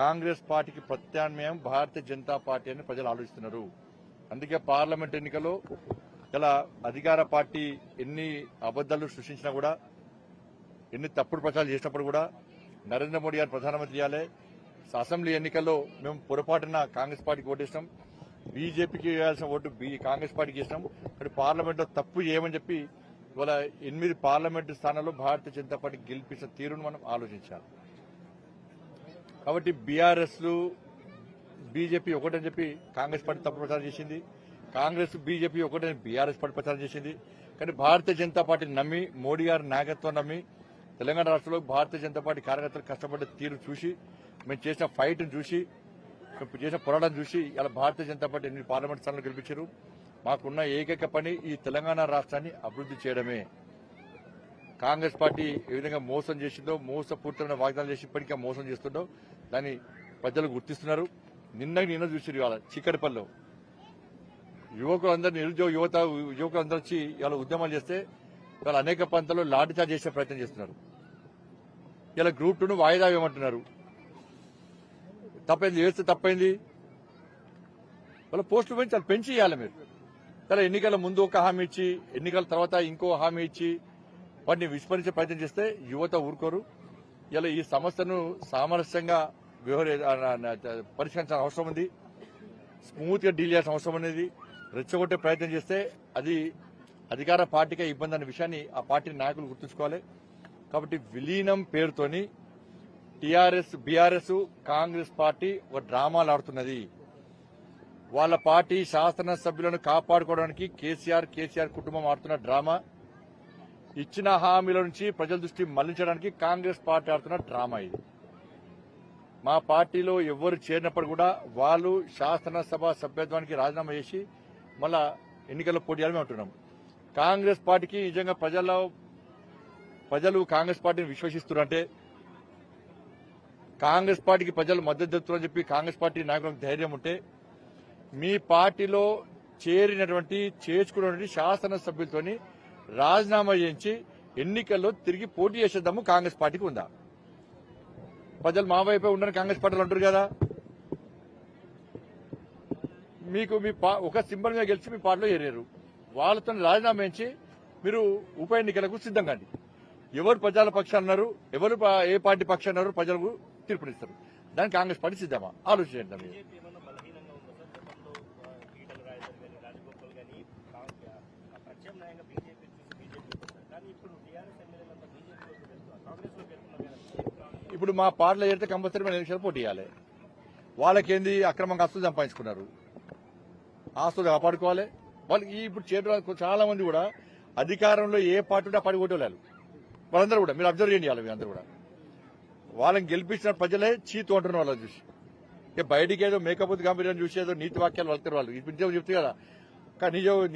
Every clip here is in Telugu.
కాంగ్రెస్ పార్టీకి ప్రత్యామ్నాయం భారతీయ జనతా పార్టీ అని ప్రజలు ఆలోచిస్తున్నారు. అందుకే పార్లమెంట్ ఎన్నికల్లో ఇలా అధికార పార్టీ ఎన్ని అబద్దాలు సృష్టించినా కూడా, ఎన్ని తప్పుడు ప్రచారాలు చేసినప్పుడు కూడా నరేంద్ర మోడీ గారు ప్రధానమంత్రి చేయాలి. అసెంబ్లీ ఎన్నికల్లో మేము పొరపాటున కాంగ్రెస్ పార్టీకి ఓటేసినాం, బీజేపీకి వేయాల్సిన ఓటు కాంగ్రెస్ పార్టీకి వేసినాం. కానీ పార్లమెంట్లో తప్పు చేయమని చెప్పి ఇవాళ 8 పార్లమెంటు స్థానాల్లో భారతీయ జనతా పార్టీ గెలిపించిన తీరును మనం ఆలోచించాలి. కాబట్టి బీఆర్ఎస్లు బీజేపీ ఒకటని చెప్పి కాంగ్రెస్ పార్టీ తప్పు ప్రచారం చేసింది, కాంగ్రెస్ బీజేపీ ఒకటని బీఆర్ఎస్ పార్టీ ప్రచారం చేసింది. కానీ భారతీయ జనతా పార్టీని నమ్మి, మోడీ గారి నాయకత్వం నమ్మి తెలంగాణ రాష్ట్రంలో భారతీయ జనతా పార్టీ కార్యకర్తలు కష్టపడ్డ తీరు చూసి, మేము చేసిన ఫైట్ను చూసి, మేము చేసిన పోరాటం చూసి ఇలా భారతీయ జనతా పార్టీ 8 పార్లమెంట్ స్థానాలు గెలిపించారు. మాకున్న ఏకైక పని ఈ తెలంగాణ రాష్ట్రాన్ని అభివృద్ధి చేయడమే. కాంగ్రెస్ పార్టీ ఏ విధంగా మోసం చేసిందో, మోసపూరితమైన వాగ్దానాలు చేసి ఇప్పటికే మోసం చేస్తుండో దాన్ని ప్రజలు గుర్తిస్తున్నారు. నిన్న చూసారు ఇవాళ చిక్కడపల్లిలో యువకులందరూ, నిరుద్యోగ యువకులందరూ వచ్చి ఇవాళ ఉద్యమాలు చేస్తే ఇవాళ అనేక ప్రాంతాల్లో లాఠీచార్జ్ చేసే ప్రయత్నం చేస్తున్నారు. ఇలా గ్రూప్ 2ను వాయిదా వేయమంటున్నారు. తప్పైంది, వేస్తే తప్పైంది. వాళ్ళ పోస్టులు పెంచి ఇవ్వాలి మీరు. ఇలా ఎన్నికల ముందు ఒక హామీ ఇచ్చి, ఎన్నికల తర్వాత ఇంకో హామీ ఇచ్చి వాటిని విస్మరించే ప్రయత్నం చేస్తే యువత ఊరుకోరు. ఇలా ఈ సమస్యను సామరస్యంగా పరిష్కరించాల్సిన అవసరం ఉంది. స్మూత్ గా డీల్ చేయాల్సిన అవసరం అనేది. రెచ్చగొట్టే ప్రయత్నం చేస్తే అది అధికార పార్టీకే ఇబ్బంది అనే విషయాన్ని ఆ పార్టీ నాయకులు గుర్తుంచుకోవాలి. కాబట్టి విలీనం పేరుతోని టీఆర్ఎస్, బీఆర్ఎస్, కాంగ్రెస్ పార్టీ ఒక డ్రామాలు ఆడుతున్నది. వాళ్ళ పార్టీ శాసనసభ్యులను కాపాడుకోవడానికి కేసీఆర్ కుటుంబం ఆడుతున్న డ్రామా, ఇచ్చిన హామీల నుంచి ప్రజల దృష్టి మళ్లించడానికి కాంగ్రెస్ పార్టీ ఆడుతున్న డ్రామా ఇది. మా పార్టీలో ఎవరు చేరినప్పుడు కూడా వాళ్ళు శాసనసభ సభ్యత్వానికి రాజీనామా చేసి మళ్ళా ఎన్నికల్లో పోటీ చేయాలని అంటున్నాం. కాంగ్రెస్ పార్టీకి నిజంగా ప్రజలు కాంగ్రెస్ పార్టీని విశ్వసిస్తున్నారంటే, కాంగ్రెస్ పార్టీకి ప్రజలు మద్దతు ఇస్తున్నారని చెప్పి కాంగ్రెస్ పార్టీ నాయకులకు ధైర్యం ఉంటే, మీ పార్టీలో చేర్చుకున్నటువంటి శాసనసభ్యులతోని రాజీనామా చేయించి ఎన్నికల్లో తిరిగి పోటీ చేసేద్దాము కాంగ్రెస్ పార్టీకి ఉందా? ప్రజలు మా వైపే ఉండని కాంగ్రెస్ పార్టీలు అంటారు కదా. మీకు ఒక సింబల్ మీద గెలిచి మీ పార్టీలో చేరారు, వాళ్ళతో రాజీనామా చేయించి మీరు ఉప ఎన్నికలకు సిద్ధం కాండి. ఎవరు ప్రజల పక్షాలు అన్నారు, ఎవరు ఏ పార్టీ పక్షాలు అన్నారు, ప్రజలకు తీర్పునిస్తారు. దానికి కాంగ్రెస్ పార్టీ సిద్ధమా? ఆలోచించండి. ఇప్పుడు మా పార్టీలో చేరితే కంపల్సరీ మన ఎలక్షన్ పోటీ చేయాలి. వాళ్ళకేంది అక్రమంగా ఆస్తులు సంపాదించుకున్నారు, ఆస్తులు కాపాడుకోవాలి. వాళ్ళకి ఇప్పుడు చేరు చాలా మంది కూడా అధికారంలో ఏ పార్టీ ఉంటే ఆ పార్టీ ఓటేవాళ్ళు. వాళ్ళందరూ కూడా మీరు అబ్జర్వ్ చేయండి. మీరందరూ కూడా వాళ్ళని గెలిపించిన ప్రజలే చీతు అంటున్నారు. వాళ్ళని చూసి ఇక బయటికి ఏదో మేకపోతే కంపెనీ చూసి ఏదో నీతి వాక్యాలు వలుతారు వాళ్ళు. ఇప్పుడు చెప్తే కదా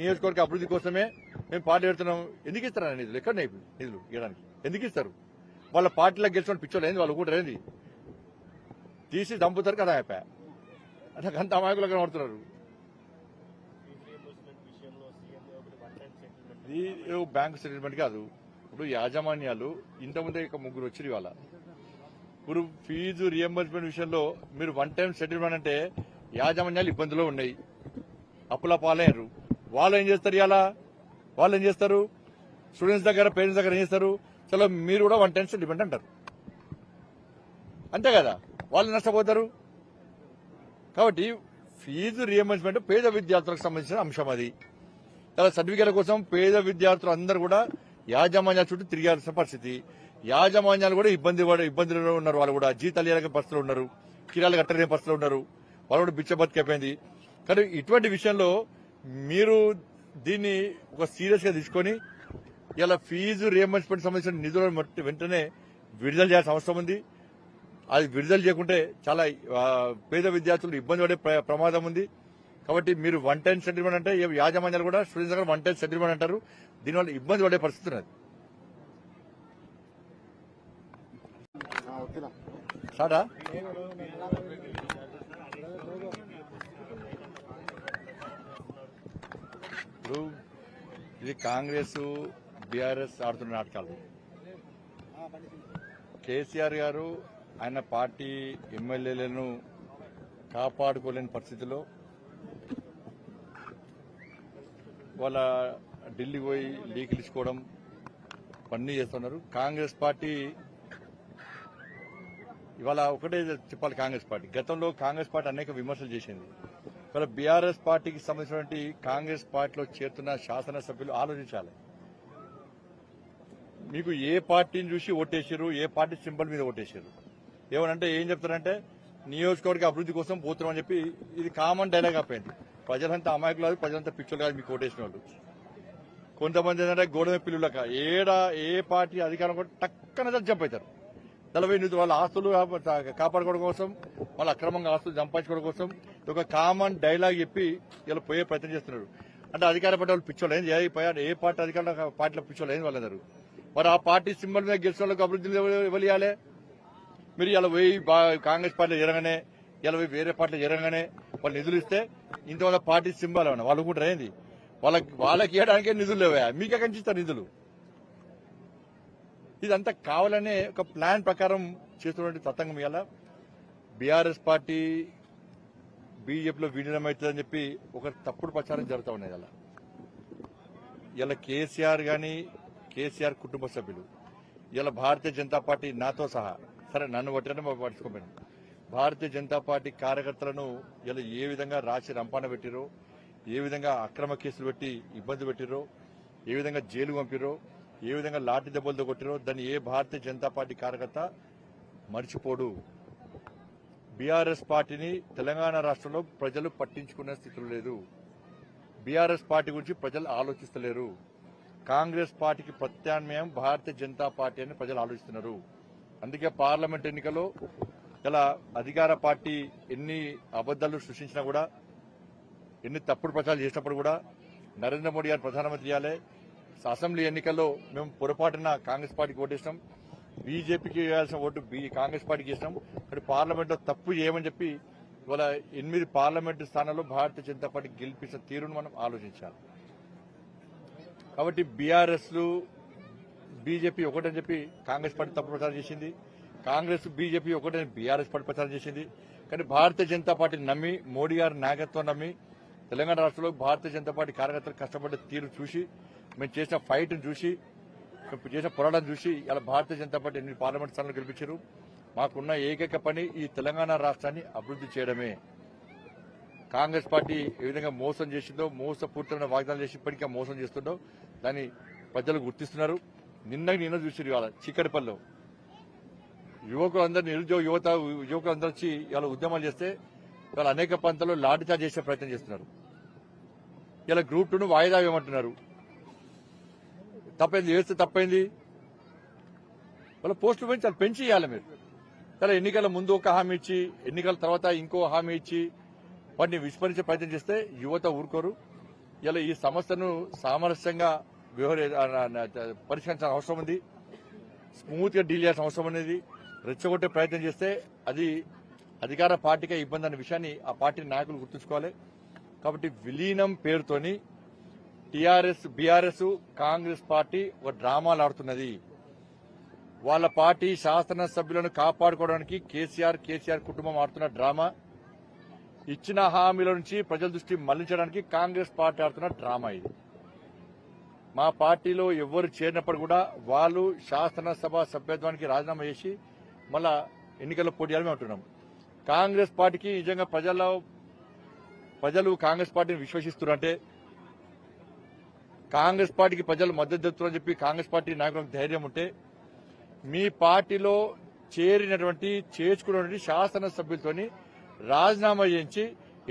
నియోజకవర్గ అభివృద్ధి కోసమే మేము పార్టీ పెడుతున్నాం. ఎందుకు ఇస్తారా నిధులు? ఎక్కడ నిధులు ఇవ్వడానికి ఎందుకు ఇస్తారు? వాళ్ళ పార్టీలో గెలిచిన పిచ్చోళ్ళు ఏంది, వాళ్ళు కూడా ఏంది తీసి దంపుతారు కదా. అయిపోయా అంటే అంత అమాయకులు కనబడుతున్నారు. ఇది బ్యాంకు సెటిల్మెంట్ కాదు. ఇప్పుడు యాజమాన్యాలు ఇంతకుముందే ఇక 3 వచ్చారు ఇవాళ. ఇప్పుడు ఫీజు రియంబర్స్మెంట్ విషయంలో మీరు 1 టైం సెటిల్మెంట్ అంటే యాజమాన్యాలు ఇబ్బందులు ఉన్నాయి, అప్పుల పాలయ్యారు. వాళ్ళు ఏం చేస్తారు? ఇవాళ వాళ్ళు ఏం చేస్తారు? స్టూడెంట్స్ దగ్గర, పేరెంట్స్ దగ్గర ఏం చేస్తారు? చలో మీరు కూడా 1 టైం సెటిల్మెంట్ అంటారు, అంతే కదా. వాళ్ళు నష్టపోతారు. కాబట్టి ఫీజు రియంబర్స్మెంట్ పేద విద్యార్థులకు సంబంధించిన అంశం. అది చాలా సర్టిఫికేట్ల కోసం పేద విద్యార్థులు అందరూ కూడా యాజమాన్యాల చుట్టూ తిరిగాల్సిన పరిస్థితి. యాజమాన్యాలు కూడా ఇబ్బందులు ఉన్నారు. వాళ్ళు కూడా జీతాలు ఇవ్వలేని పరిస్థితులు ఉన్నారు, కిరాలు కట్టలేని పరిస్థితులు ఉన్నారు. వాళ్ళు కూడా బిచ్చబతికైపోయింది. కానీ ఇటువంటి విషయంలో మీరు దీన్ని ఒక సీరియస్ గా తీసుకొని ఇలా ఫీజు రియంబర్స్మెంట్ సంబంధించిన నిధులను వెంటనే విడుదల చేయాల్సిన అవసరం ఉంది. అది విడుదల చేయకుంటే చాలా పేద విద్యార్థులు ఇబ్బంది పడే ప్రమాదం ఉంది. కాబట్టి మీరు 1 టైం సెటిల్మెంట్ అంటే యాజమాన్యాలు కూడా స్టూడెంట్స్ దగ్గర 1 టైం సెటిల్మెంట్ అంటారు. దీనివల్ల ఇబ్బంది పడే పరిస్థితి ఉన్నది. సారా ఇప్పుడు ఇది కాంగ్రెస్ బీఆర్ఎస్ ఆడుతున్న నాటకాలు. కేసీఆర్ గారు ఆయన పార్టీ ఎమ్మెల్యేలను కాపాడుకోలేని పరిస్థితిలో వాళ్ళ ఢిల్లీ పోయి లీకులు ఇచ్చుకోవడం పన్నీ చేస్తున్నారు. కాంగ్రెస్ పార్టీ ఇవాళ ఒకటే చెప్పాలి, కాంగ్రెస్ పార్టీ గతంలో కాంగ్రెస్ పార్టీ అనేక విమర్శలు చేసింది. ఇవాళ బీఆర్ఎస్ పార్టీకి సంబంధించినటువంటి కాంగ్రెస్ పార్టీలో చేరుతున్న శాసనసభ్యులు ఆలోచించాలి. మీకు ఏ పార్టీని చూసి ఓటేసారు, ఏ పార్టీ సింబల్ మీద ఓటేసారు, ఏమనంటే ఏం చెప్తారంటే నియోజకవర్గ అభివృద్ధి కోసం పోతున్నామని చెప్పి ఇది కామన్ డైలాగ్ అయిపోయింది. ప్రజలంతా అమాయకులు కాదు, ప్రజలంతా పిచ్చులు కాదు మీకు ఓటేసిన వాళ్ళు. కొంతమంది ఏంటంటే గోడమ పిల్లులక ఏ పార్టీ అధికారం కూడా టక్కన జంప్ అవుతారు. 40 వాళ్ళ ఆస్తులు కాపాడుకోవడం కోసం, వాళ్ళ అక్రమంగా ఆస్తులు సంపాదించుకోవడం కోసం ఒక కామన్ డైలాగ్ చెప్పి ఇలా పోయే ప్రయత్నం చేస్తున్నారు. అంటే అధికార పార్టీ వాళ్ళు పిచ్చోళ్ళు ఏంది, ఏ పార్టీ అధికార పార్టీలో పిచ్చోళ్ళు ఏంది వాళ్ళందరూ. మరి ఆ పార్టీ సింబల్ మీద గెలిచిన వాళ్ళకి అభివృద్ధి ఇవ్వాలి. మీరు ఇలా పోయి కాంగ్రెస్ పార్టీలో జరగనే, ఇలా పోయి వేరే పార్టీలో జరగనే వాళ్ళు నిధులు ఇస్తే ఇంతమంది పార్టీ సింబల్ ఏమన్నా వాళ్ళు కూడా ఏంది, వాళ్ళకి ఇవ్వడానికే నిధులు లేవా, మీకే కనిపిస్తారు నిధులు. ఇదంతా కావాలనే ఒక ప్లాన్ ప్రకారం చేస్తున్నటువంటి తతంగం. ఇలా బీఆర్ఎస్ పార్టీ బీజేపీలో విలీనం అవుతుందని చెప్పి ఒక తప్పుడు ప్రచారం జరుగుతూ ఉన్నాయి. ఇలా కేసీఆర్ గాని, కేసీఆర్ కుటుంబ సభ్యులు, ఇలా భారతీయ జనతా పార్టీ నాతో సహా, సరే నన్ను పట్టినట్టు పట్టుకోపోయాను, భారతీయ జనతా పార్టీ కార్యకర్తలను ఇలా ఏ విధంగా రాసి రంపాన పెట్టిరో, ఏ విధంగా అక్రమ కేసులు పెట్టి ఇబ్బంది పెట్టిరో, ఏ విధంగా జైలు పంపిరో, ఏ విధంగా లాఠీ దెబ్బలతో కొట్టిరో దాన్ని ఏ భారతీయ జనతా పార్టీ కార్యకర్త మర్చిపోడు. బీఆర్ఎస్ పార్టీని తెలంగాణ రాష్ట్రంలో ప్రజలు పట్టించుకునే స్థితిలో లేదు. బీఆర్ఎస్ పార్టీ గురించి ప్రజలు ఆలోచిస్తలేరు. కాంగ్రెస్ పార్టీకి ప్రత్యామ్నాయం భారతీయ జనతా పార్టీ అని ప్రజలు ఆలోచిస్తున్నారు. అందుకే పార్లమెంట్ ఎన్నికల్లో ఇలా అధికార పార్టీ ఎన్ని అబద్దాలు సృష్టించినా కూడా, ఎన్ని తప్పుడు ప్రచారాలు చేసినప్పుడు కూడా నరేంద్ర మోడీ గారు ప్రధానమంత్రి చేయాలి. అసెంబ్లీ ఎన్నికల్లో మేము పొరపాటున కాంగ్రెస్ పార్టీకి ఓటేసినాం, బీజేపీకి వేయాల్సిన ఓటు కాంగ్రెస్ పార్టీకి వేసినాం. అక్కడ పార్లమెంట్లో తప్పు చేయమని చెప్పి ఇవాళ 8 పార్లమెంటు స్థానాల్లో భారతీయ జనతా పార్టీ గెలిపించిన తీరును మనం ఆలోచించాలి. కాబట్టి బీఆర్ఎస్ బీజేపీ ఒకటని చెప్పి కాంగ్రెస్ పార్టీ తప్పు ప్రచారం చేసింది, కాంగ్రెస్ బీజేపీ ఒకటని బీఆర్ఎస్ పార్టీ ప్రచారం చేసింది. కానీ భారతీయ జనతా పార్టీని నమ్మి, మోడీ గారి నాయకత్వం నమ్మి తెలంగాణ రాష్ట్రంలో భారతీయ జనతా పార్టీ కార్యకర్తలు కష్టపడ్డ తీరు చూసి, మేము చేసిన ఫైట్ను చూసి, మేము చేసిన పోరాటం చూసి ఇలా భారతీయ జనతా పార్టీ 8 పార్లమెంట్ స్థానాలు గెలిపించారు. మాకున్న ఏకైక పని ఈ తెలంగాణ రాష్ట్రాన్ని అభివృద్ధి చేయడమే. కాంగ్రెస్ పార్టీ ఏ విధంగా మోసం చేసిందో, మోసపూరితమైన వాగ్దానాలు చేసి ఇప్పటికే మోసం చేస్తుందో దాన్ని ప్రజలు గుర్తిస్తున్నారు. నిన్న చూసి ఇవాళ చీకటిపల్లిలో యువకులందరూ, నిరుద్యోగ యువకులందరూ వచ్చి ఇలా ఉద్యమాలు చేస్తే ఇవాళ అనేక ప్రాంతాల్లో లాఠీచార్జ్ చేసే ప్రయత్నం చేస్తున్నారు. ఇలా గ్రూప్ 2ను వాయిదా వేయమంటున్నారు. తప్పైంది, వేస్తే తప్పైంది. వాళ్ళ పోస్టులు పెంచి చాలా పెంచి ఇవ్వాలి మీరు. చాలా ఎన్నికల ముందు ఒక హామీ ఇచ్చి, ఎన్నికల తర్వాత ఇంకో హామీ ఇచ్చి వాటిని విస్మరించే ప్రయత్నం చేస్తే యువత ఊరుకోరు. ఇలా ఈ సమస్యను సామరస్యంగా పరిష్కరించాల్సిన అవసరం ఉంది. స్మూత్ గా డీల్ చేయాల్సిన అవసరం అనేది. రెచ్చగొట్టే ప్రయత్నం చేస్తే అది అధికార పార్టీకే ఇబ్బంది అనే విషయాన్ని ఆ పార్టీ నాయకులు గుర్తుంచుకోవాలి. కాబట్టి విలీనం పేరుతోని టీఆర్ఎస్, బీఆర్ఎస్, కాంగ్రెస్ పార్టీ ఒక డ్రామాలు ఆడుతున్నది. వాళ్ళ పార్టీ శాసనసభ్యులను కాపాడుకోవడానికి కేసీఆర్ కుటుంబం ఆడుతున్న డ్రామా, ఇచ్చిన హామీల నుంచి ప్రజల దృష్టి మళ్లించడానికి కాంగ్రెస్ పార్టీ ఆడుతున్న డ్రామా ఇది. మా పార్టీలో ఎవరు చేరినప్పుడు కూడా వాళ్ళు శాసనసభ సభ్యత్వానికి రాజీనామా చేసి మళ్ళా ఎన్నికల్లో పోటీ చేయాలని అంటున్నాం. కాంగ్రెస్ పార్టీకి నిజంగా ప్రజలు కాంగ్రెస్ పార్టీని విశ్వసిస్తున్నారంటే, కాంగ్రెస్ పార్టీకి ప్రజలు మద్దతు తెలుపుతారని చెప్పి కాంగ్రెస్ పార్టీ నాయకులకు ధైర్యం ఉంటే, మీ పార్టీలో చేర్చుకున్నటువంటి శాసనసభ్యులతోని రాజీనామా చేయించి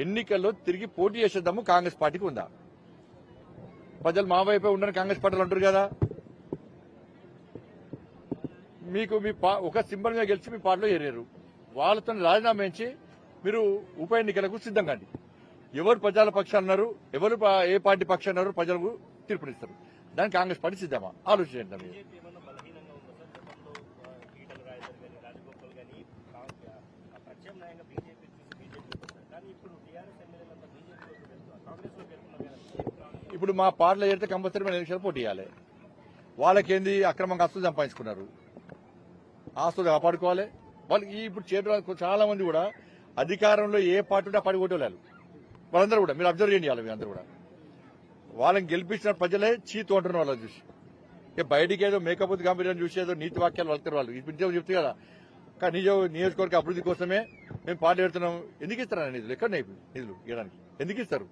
ఎన్నికల్లో తిరిగి పోటీ చేసేద్దాము కాంగ్రెస్ పార్టీకి ఉందా? ప్రజలు మా వైపే ఉండని కాంగ్రెస్ పార్టీలు అంటారు కదా. మీకు ఒక సింబల్ మీద గెలిచి మీ పార్టీలో చేరారు, వాళ్ళతో రాజీనామా చేయించి మీరు ఉప ఎన్నికలకు సిద్ధం కాండి. ఎవరు ప్రజల పక్షాలు అన్నారు, ఎవరు ఏ పార్టీ పక్షాలు అన్నారు, ప్రజలకు తీర్పునిస్తారు. దానికి కాంగ్రెస్ పార్టీ సిద్ధమా? ఆలోచించండి. మీరు ఇప్పుడు మా పార్టీలో చేరితే కంపల్సరీ మేము ఎలక్షన్ పోటీ చేయాలి. వాళ్ళకేంది అక్రమంగా ఆస్తులు సంపాదించుకున్నారు, ఆస్తులు కాపాడుకోవాలి. వాళ్ళకి ఇప్పుడు చేయడం చాలా మంది కూడా అధికారంలో ఏ పార్టీ ఉంటే ఆ పార్టీ ఓటేళ్ళు వాళ్ళందరూ కూడా మీరు అబ్జర్వ్ చేయండి వాళ్ళు అందరూ కూడా వాళ్ళని గెలిపించిన ప్రజలే చీతు అంటున్నారు వాళ్ళని చూసి ఇక బయటికి ఏదో మేకపోతే గాంభీర్యం చూసి ఏదో నీతి వాక్యాలు వలుతారు వాళ్ళు ఇప్పుడు చెప్తే కదా కానీ నియోజకవర్గ అభివృద్ధి కోసమే మేము పార్టీ పెడుతున్నాం. ఎందుకు ఇస్తారా నిధులు? ఎక్కడ నిధులు ఇవ్వడానికి ఎందుకు ఇస్తారు?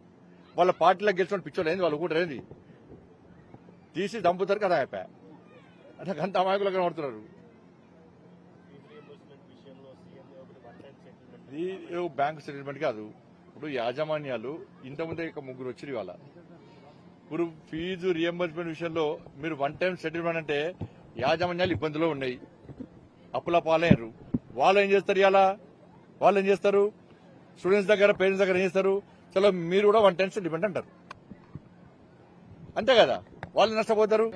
వాళ్ళ పార్టీలో గెలిచిన పిచ్చోళ్ళు ఏంది వాళ్ళు కూడా ఏంది తీసి దంపుతారు కదా అయిపోయా నాకు అంత అమాయకులుగా కనబడుతున్నారు. ఇది బ్యాంకు సెటిల్మెంట్ కాదు. ఇప్పుడు యాజమాన్యాలు ఇంతకుముందే ఇక ముగ్గురు వచ్చి ఇవాళ ఇప్పుడు ఫీజు రియంబర్స్మెంట్ విషయంలో మీరు వన్ టైం సెటిల్మెంట్ అంటే యాజమాన్యాలు ఇబ్బందులు ఉన్నాయి, అప్పుల పాలయ్యారు. వాళ్ళు ఏం చేస్తారు? ఇలా వాళ్ళు ఏం చేస్తారు? స్టూడెంట్స్ దగ్గర పేరెంట్స్ దగ్గర ఏం చేస్తారు? చలో మీరు కూడా వన్ టైం సెటిల్మెంట్ అంటారు, అంతే కదా? వాళ్ళు నష్టపోతారు.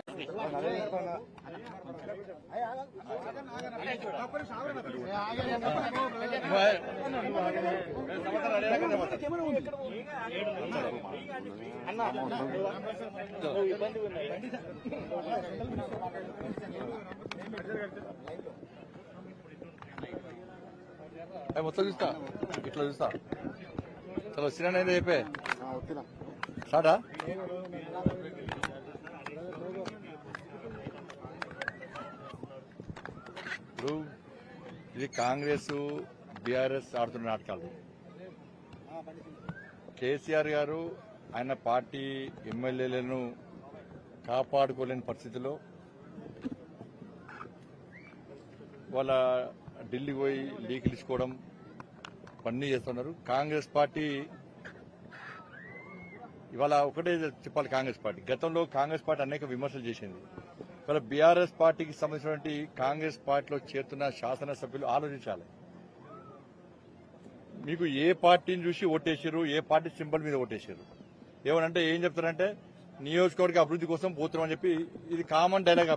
మొత్తం చూస్తా, ఇట్లా చూస్తా. చలో సినిమా అయితే చెప్పే సాడా ఇప్పుడు ఇది కాంగ్రెస్ బీఆర్ఎస్ ఆడుతున్న నాటకాలు. కేసీఆర్ గారు ఆయన పార్టీ ఎమ్మెల్యేలను కాపాడుకోలేని పరిస్థితిలో వాళ్ళ ఢిల్లీ పోయి లీకులు ఇచ్చుకోవడం పన్నీ చేస్తున్నారు. కాంగ్రెస్ పార్టీ ఇవాళ ఒకటే చెప్పాలి, కాంగ్రెస్ పార్టీ గతంలో కాంగ్రెస్ పార్టీ అనేక విమర్శలు చేసింది. ఇవాళ బీఆర్ఎస్ పార్టీకి సంబంధించినటువంటి కాంగ్రెస్ పార్టీలో చేరుతున్న శాసనసభ్యులు ఆలోచించాలి. మీకు ఏ పార్టీని చూసి ఓటేసారు, ఏ పార్టీ సింబల్ మీద ఓటేసారు? ఏమనంటే ఏం చెప్తారంటే నియోజకవర్గ అభివృద్ధి కోసం పోతున్నామని చెప్పి ఇది కామన్ డైలాగ్.